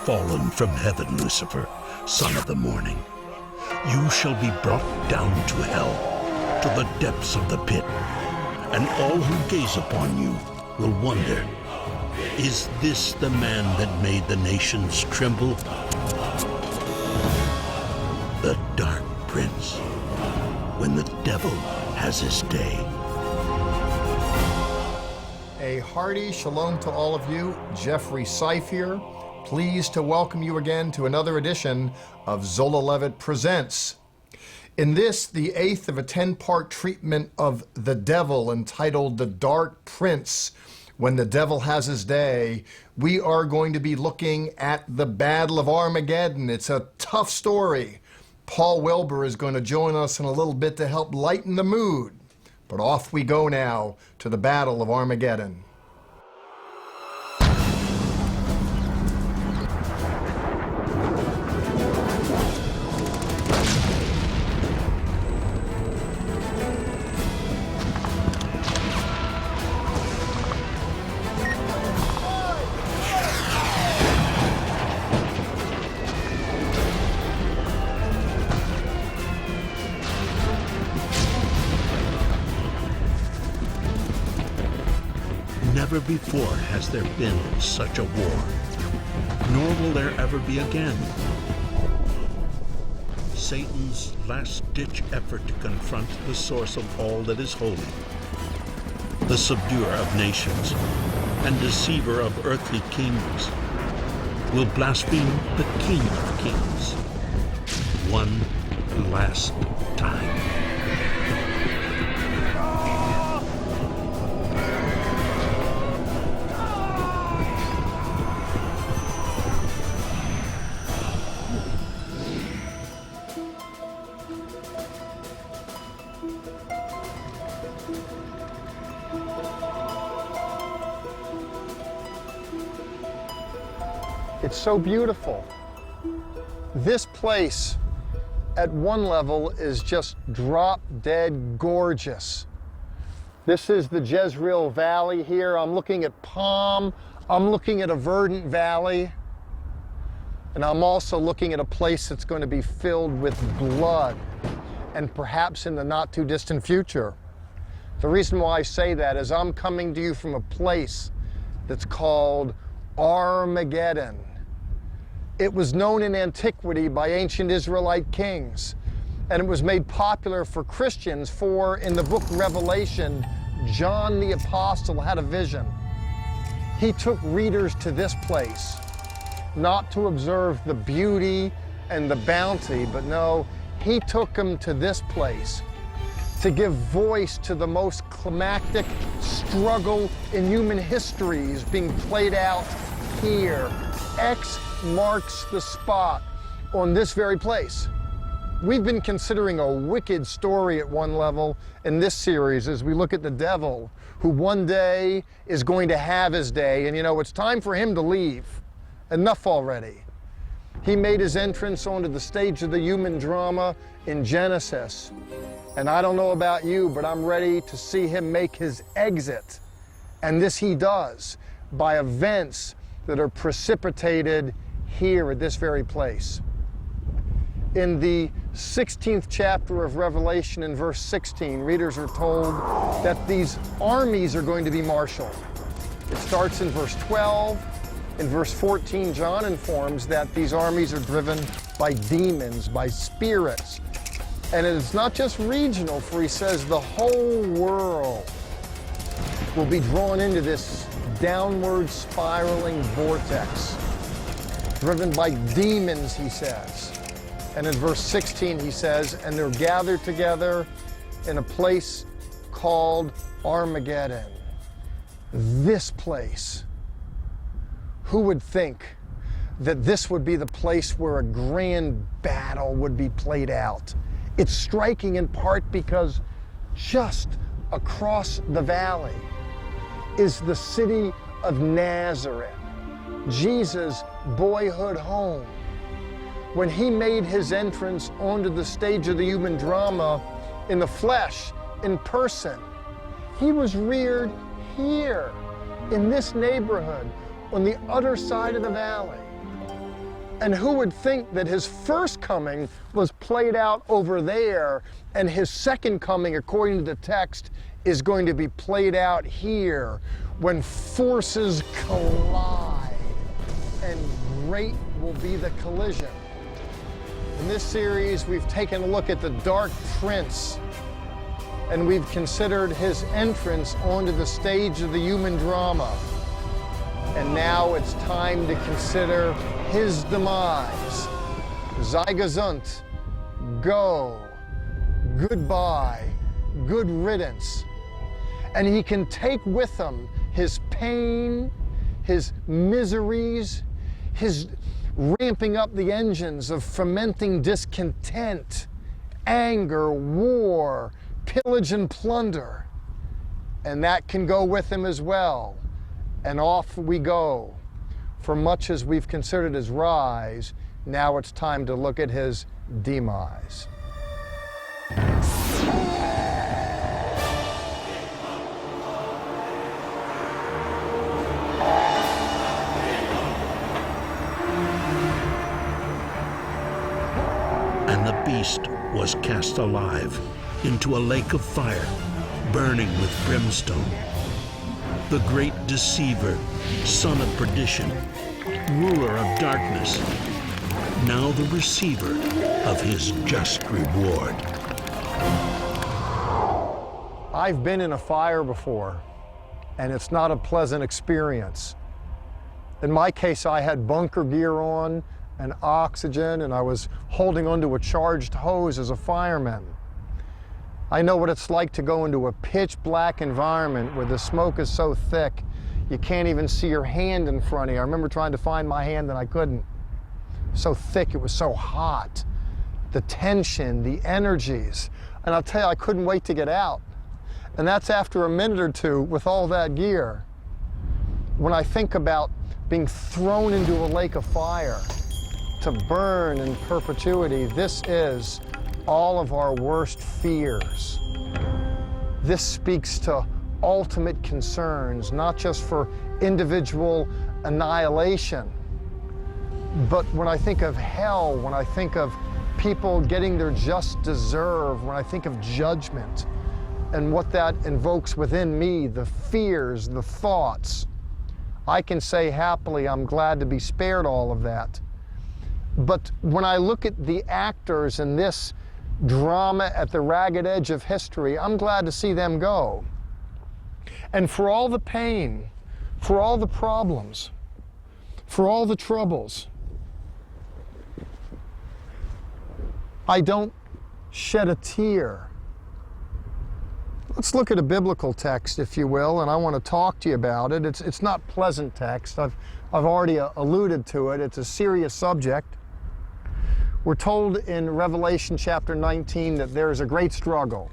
fallen from heaven, Lucifer, son of the morning. You shall be brought down to hell, to the depths of the pit, and all who gaze upon you will wonder, is this the man that made the nations tremble? The Dark Prince, when the devil has his day. A hearty shalom to all of you. Jeffrey Seif here. Pleased to welcome you again to another edition of Zola Levitt Presents. In this, the 8th of a 10-part treatment of the devil entitled The Dark Prince, When the Devil Has His Day, we are going to be looking at the Battle of Armageddon. It's a tough story. Paul Wilbur is going to join us in a little bit to help lighten the mood. But off we go now to the Battle of Armageddon. Never before has there been such a war, nor will there ever be again. Satan's last-ditch effort to confront the source of all that is holy, the subduer of nations and deceiver of earthly kings, will blaspheme the King of Kings one last time. It's so beautiful. This place at one level is just drop dead gorgeous. This is the Jezreel Valley here. I'm looking at Palm. I'm looking at a verdant valley. And I'm also looking at a place that's going to be filled with blood, and perhaps in the not too distant future. The reason why I say that is I'm coming to you from a place that's called Armageddon. It was known in antiquity by ancient Israelite kings, and it was made popular for Christians, for in the book Revelation, John the Apostle had a vision. He took readers to this place, not to observe the beauty and the bounty, but no, he took them to this place to give voice to the most climactic struggle in human history is being played out here. X marks the spot on this very place. We've been considering a wicked story at one level in this series as we look at the devil, who one day is going to have his day, and you know, it's time for him to leave. Enough already. He made his entrance onto the stage of the human drama in Genesis, and I don't know about you, but I'm ready to see him make his exit, and this he does by events that are precipitated here at this very place. In the 16th chapter of Revelation, in verse 16, readers are told that these armies are going to be marshaled. It starts in verse 12. In verse 14, John informs that these armies are driven by demons, by spirits. And it's not just regional, for he says the whole world will be drawn into this downward spiraling vortex, driven by demons, he says. And in verse 16 he says, and they're gathered together in a place called Armageddon. This place. Who would think that this would be the place where a grand battle would be played out? It's striking in part because just across the valley is the city of Nazareth, Jesus' boyhood home. When he made his entrance onto the stage of the human drama in the flesh, in person, he was reared here in this neighborhood on the other side of the valley. And who would think that his first coming was played out over there, and his second coming, according to the text, is going to be played out here when forces collide, and great will be the collision. In this series, we've taken a look at the Dark Prince, and we've considered his entrance onto the stage of the human drama. And now it's time to consider his demise. Sei gesund, go, goodbye, good riddance. And he can take with him his pain, his miseries, his ramping up the engines of fermenting discontent, anger, war, pillage and plunder. And that can go with him as well. And off we go. For much as we've considered his rise, now it's time to look at his demise. And the beast was cast alive into a lake of fire, burning with brimstone. The great deceiver, son of perdition, ruler of darkness, now the receiver of his just reward. I've been in a fire before, and it's not a pleasant experience. In my case, I had bunker gear on and oxygen, and I was holding onto a charged hose as a fireman. I know what it's like to go into a pitch black environment where the smoke is so thick you can't even see your hand in front of you. I remember trying to find my hand and I couldn't. So thick, it was so hot. The tension, the energies. And I'll tell you, I couldn't wait to get out. And that's after a minute or two with all that gear. When I think about being thrown into a lake of fire to burn in perpetuity, this is all of our worst fears. This speaks to ultimate concerns, not just for individual annihilation, but when I think of hell, when I think of people getting their just deserve, when I think of judgment and what that invokes within me, the fears, the thoughts, I can say happily, I'm glad to be spared all of that. But when I look at the actors in this drama at the ragged edge of history, I'm glad to see them go. And for all the pain, for all the problems, for all the troubles, I don't shed a tear. Let's look at a biblical text, if you will, and I want to talk to you about it. It's not pleasant text. I've already alluded to it. It's a serious subject. We're told in Revelation chapter 19 that there is a great struggle.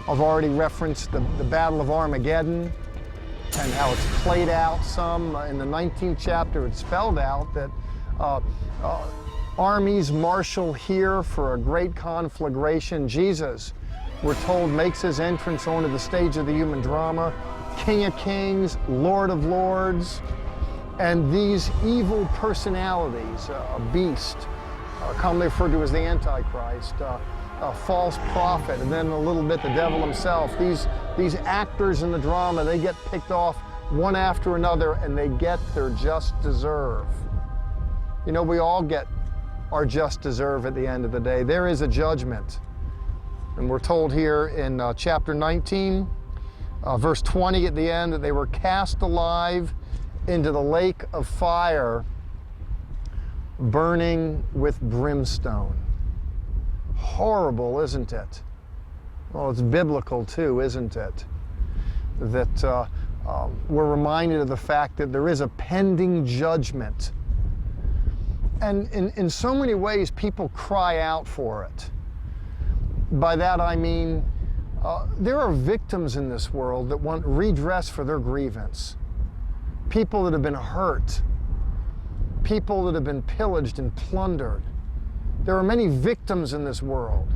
I've already referenced the Battle of Armageddon and how it's played out some. In the 19th chapter, it's spelled out that armies marshal here for a great conflagration. Jesus, we're told, makes his entrance onto the stage of the human drama. King of Kings, Lord of Lords, and these evil personalities, a beast, commonly referred to as the Antichrist, a false prophet, and then a little bit the devil himself. These actors in the drama, they get picked off one after another, and they get their just deserve. You know, we all get our just deserve at the end of the day. There is a judgment. And we're told here in chapter 19, verse 20 at the end, that they were cast alive into the lake of fire, burning with brimstone. Horrible, isn't it? Well, it's biblical too, isn't it? That we're reminded of the fact that there is a pending judgment. And in so many ways, people cry out for it. By that I mean, there are victims in this world that want redress for their grievance. People that have been hurt. People that have been pillaged and plundered. There are many victims in this world,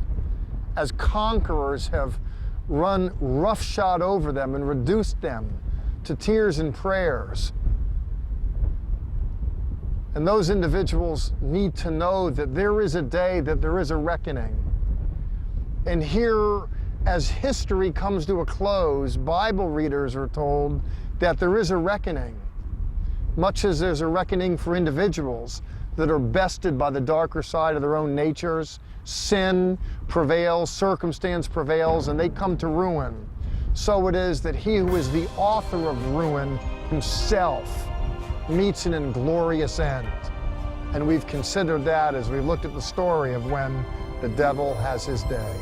as conquerors have run roughshod over them and reduced them to tears and prayers. And those individuals need to know that there is a day, that there is a reckoning. And here, as history comes to a close, Bible readers are told that there is a reckoning, much as there's a reckoning for individuals that are bested by the darker side of their own natures. Sin prevails, circumstance prevails, and they come to ruin. So it is that he who is the author of ruin himself meets an inglorious end. And we've considered that as we looked at the story of when the devil has his day.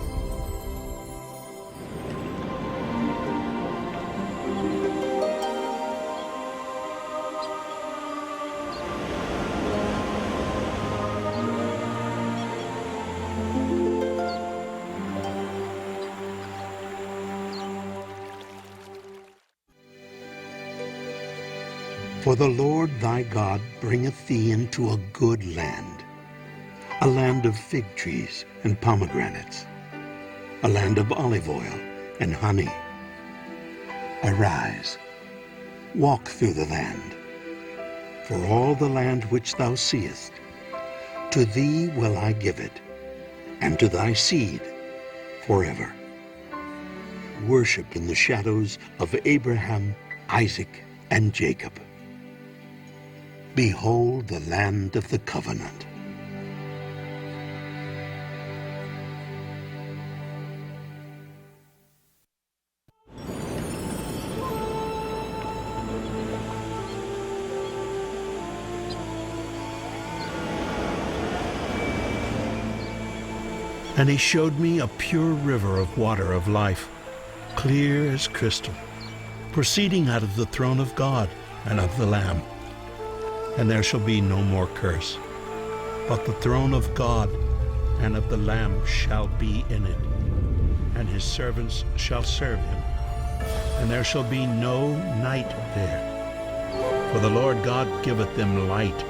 For the Lord thy God bringeth thee into a good land, a land of fig trees and pomegranates, a land of olive oil and honey. Arise, walk through the land, for all the land which thou seest, to thee will I give it, and to thy seed forever. Worship in the shadows of Abraham, Isaac, and Jacob. Behold the land of the covenant. And he showed me a pure river of water of life, clear as crystal, proceeding out of the throne of God and of the Lamb. And there shall be no more curse, but the throne of God and of the Lamb shall be in it, and his servants shall serve him, and there shall be no night there. For the Lord God giveth them light,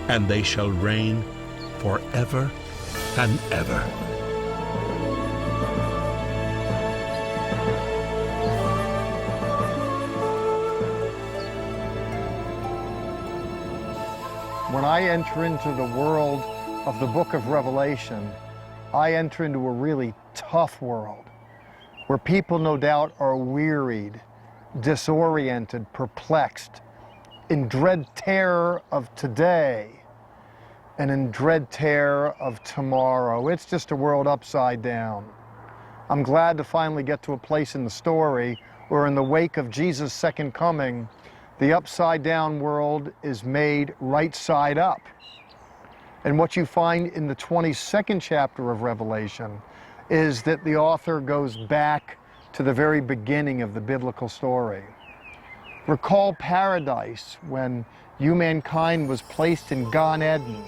and they shall reign forever and ever. When I enter into the world of the book of Revelation, I enter into a really tough world where people no doubt are wearied, disoriented, perplexed, in dread terror of today and in dread terror of tomorrow. It's just a world upside down. I'm glad to finally get to a place in the story where in the wake of Jesus' second coming, the upside down world is made right side up. And what you find in the 22nd chapter of Revelation is that the author goes back to the very beginning of the biblical story. Recall paradise when you, mankind, was placed in Gan Eden.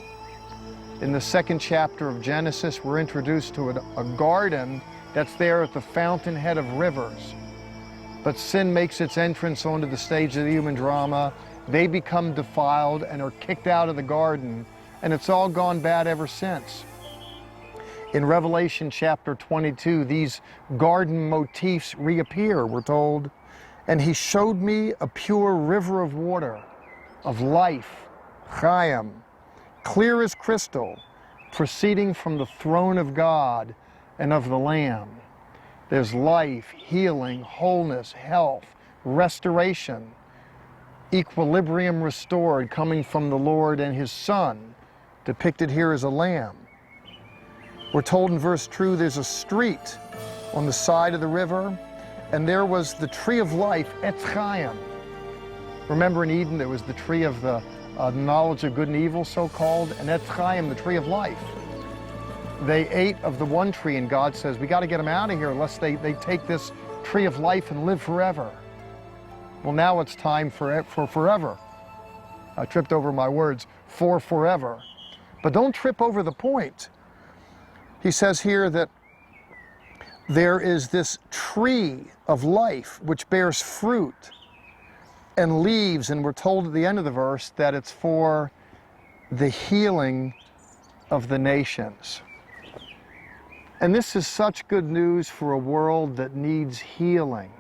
In the second chapter of Genesis, we're introduced to a garden that's there at the fountainhead of rivers. But sin makes its entrance onto the stage of the human drama. They become defiled and are kicked out of the garden, and it's all gone bad ever since. In Revelation chapter 22, these garden motifs reappear, we're told. And he showed me a pure river of water, of life, Chaim, clear as crystal, proceeding from the throne of God and of the Lamb. There's life, healing, wholeness, health, restoration, equilibrium restored coming from the Lord and his Son, depicted here as a lamb. We're told in verse 2 there's a street on the side of the river, and there was the tree of life, Etz Chaim. Remember in Eden there was the tree of the knowledge of good and evil, so-called, and Etz Chaim, the tree of life. They ate of the one tree, and God says, we got to get them out of here unless they take this tree of life and live forever. Well, now it's time for forever. I tripped over my words, for forever. But don't trip over the point. He says here that there is this tree of life which bears fruit and leaves, and we're told at the end of the verse that it's for the healing of the nations. And this is such good news for a world that needs healing.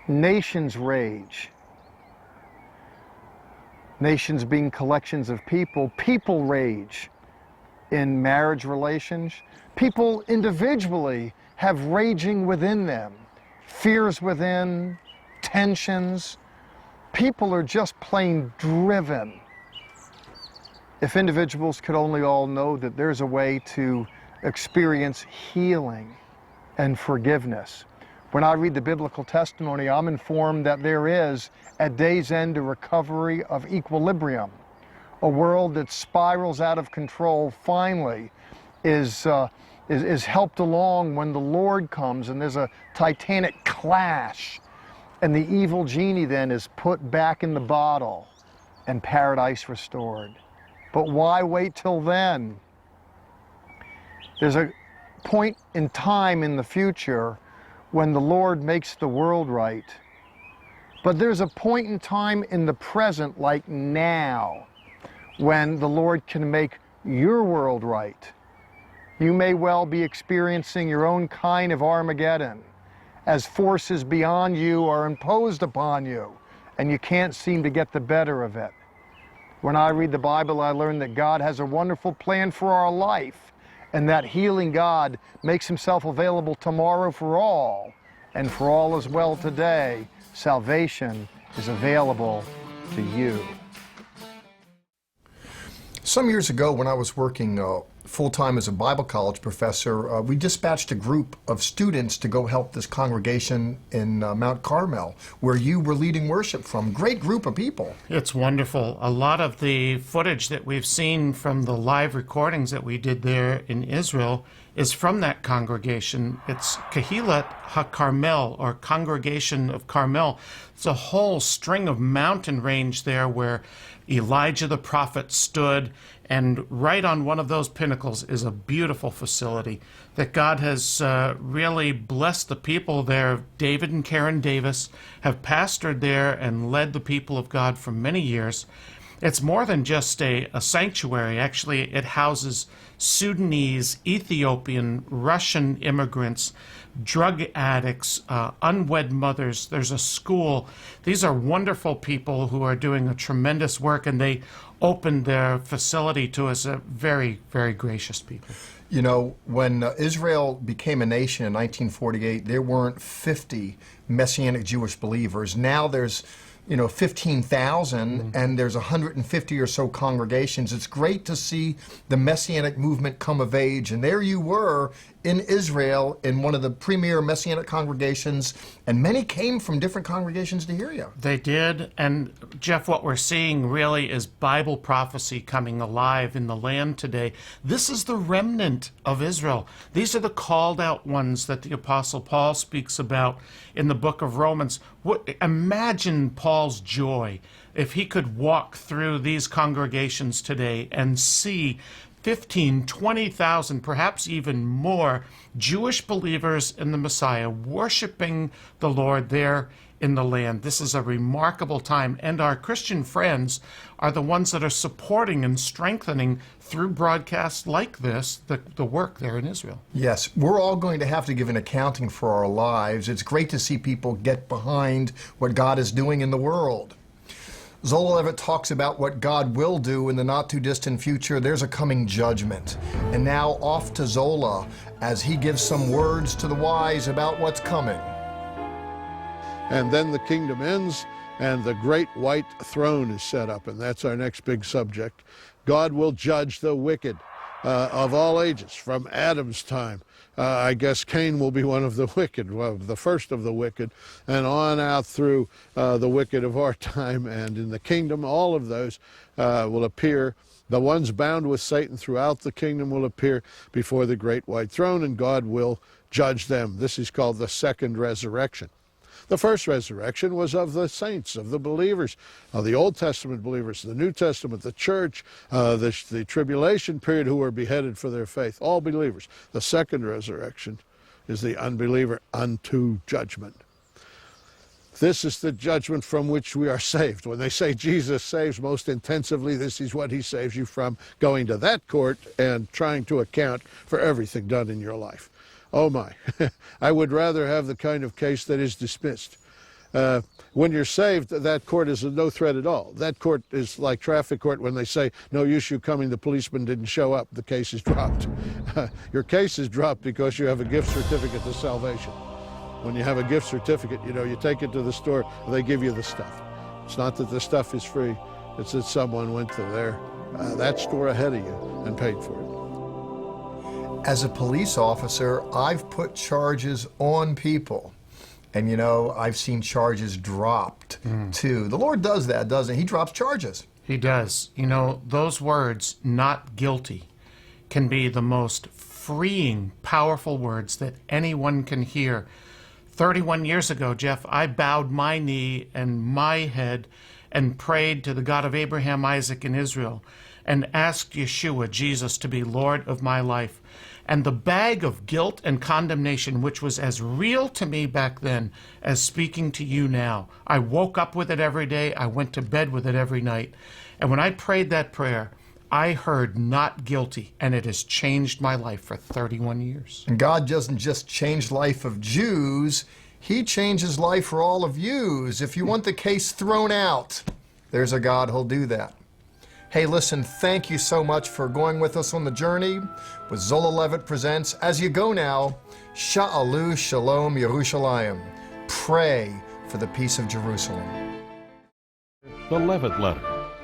Nations rage. nations being collections of people, people rage in marriage relations. People individually have raging within them, fears within, tensions. People are just plain driven. If individuals could only all know that there's a way to experience healing and forgiveness. When I read the biblical testimony, I'm informed that there is, at day's end, a recovery of equilibrium. A world that spirals out of control finally is helped along when the Lord comes, and there's a titanic clash, and the evil genie then is put back in the bottle and paradise restored. But why wait till then? There's a point in time in the future when the Lord makes the world right. But there's a point in time in the present, like now, when the Lord can make your world right. You may well be experiencing your own kind of Armageddon, as forces beyond you are imposed upon you, and you can't seem to get the better of it. When I read the Bible, I learn that God has a wonderful plan for our life, and that healing God makes himself available tomorrow for all, and for all as well today. Salvation is available to you. Some years ago, when I was working full-time as a Bible college professor, we dispatched a group of students to go help this congregation in Mount Carmel, where you were leading worship from. Great group of people. It's wonderful. A lot of the footage that we've seen from the live recordings that we did there in Israel is from that congregation. It's Kehilat HaKarmel, or Congregation of Carmel. It's a whole string of mountain range there where Elijah the prophet stood, and right on one of those pinnacles is a beautiful facility that God has really blessed the people there. David and Karen Davis have pastored there and led the people of God for many years. It's more than just a sanctuary. Actually, it houses Sudanese, Ethiopian, Russian immigrants, drug addicts, unwed mothers. There's a school. These are wonderful people who are doing a tremendous work, and they opened their facility to us, very, very gracious people. You know, when Israel became a nation in 1948, there weren't 50 Messianic Jewish believers. Now there's 15,000, and there's 150 or so congregations. It's great to see the Messianic movement come of age, and there you were in Israel in one of the premier Messianic congregations, and many came from different congregations to hear you. They did, and Jeff, what we're seeing really is Bible prophecy coming alive in the land today. This is the remnant of Israel. These are the called out ones that the Apostle Paul speaks about in the book of Romans. Imagine Paul's joy if he could walk through these congregations today and see 15, 20,000, perhaps even more Jewish believers in the Messiah worshiping the Lord there in the land. This is a remarkable time, and our Christian friends are the ones that are supporting and strengthening through broadcasts like this the work there in Israel. Yes, we're all going to have to give an accounting for our lives. It's great to see people get behind what God is doing in the world. Zola Levitt talks about what God will do in the not-too-distant future. There's a coming judgment. And now off to Zola as he gives some words to the wise about what's coming. And then the kingdom ends, and the great white throne is set up, and that's our next big subject. God will judge the wicked of all ages, from Adam's time. I guess Cain will be one of the wicked, well, the first of the wicked, and on out through the wicked of our time. And in the kingdom, all of those will appear. The ones bound with Satan throughout the kingdom will appear before the great white throne, and God will judge them. This is called the second resurrection. The first resurrection was of the saints, of the believers, of the Old Testament believers, the New Testament, the church, the tribulation period who were beheaded for their faith, all believers. The second resurrection is the unbeliever unto judgment. This is the judgment from which we are saved. When they say Jesus saves most intensively, this is what he saves you from, going to that court and trying to account for everything done in your life. Oh my, I would rather have the kind of case that is dismissed. When you're saved, that court is no threat at all. That court is like traffic court when they say, no use you coming, the policeman didn't show up, the case is dropped. Your case is dropped because you have a gift certificate to salvation. When you have a gift certificate, you take it to the store, they give you the stuff. It's not that the stuff is free, it's that someone went to that store ahead of you and paid for it. As a police officer, I've put charges on people. And I've seen charges dropped too. The Lord does that, doesn't he? He drops charges. He does. Those words, not guilty, can be the most freeing, powerful words that anyone can hear. 31 years ago, Jeff, I bowed my knee and my head and prayed to the God of Abraham, Isaac, and Israel and asked Yeshua, Jesus, to be Lord of my life. And the bag of guilt and condemnation, which was as real to me back then as speaking to you now, I woke up with it every day. I went to bed with it every night. And when I prayed that prayer, I heard not guilty, and it has changed my life for 31 years. And God doesn't just change the life of Jews, he changes life for all of yous. If you want the case thrown out, there's a God who'll do that. Hey, listen, thank you so much for going with us on the journey with Zola Levitt Presents. As you go now, Sha'alu Shalom Yerushalayim. Pray for the peace of Jerusalem. The Levitt Letter.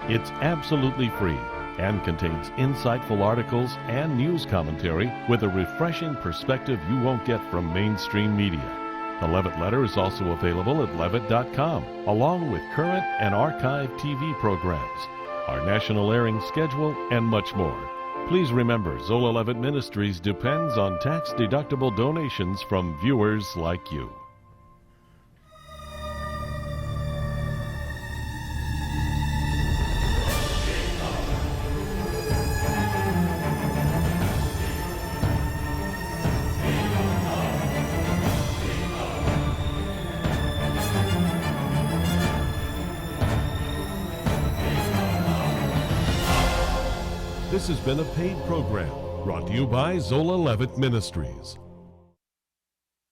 It's absolutely free and contains insightful articles and news commentary with a refreshing perspective you won't get from mainstream media. The Levitt Letter is also available at levitt.com, along with current and archived TV programs, our national airing schedule, and much more. Please remember, Zola Levitt Ministries depends on tax-deductible donations from viewers like you. This has been a paid program brought to you by Zola Levitt Ministries.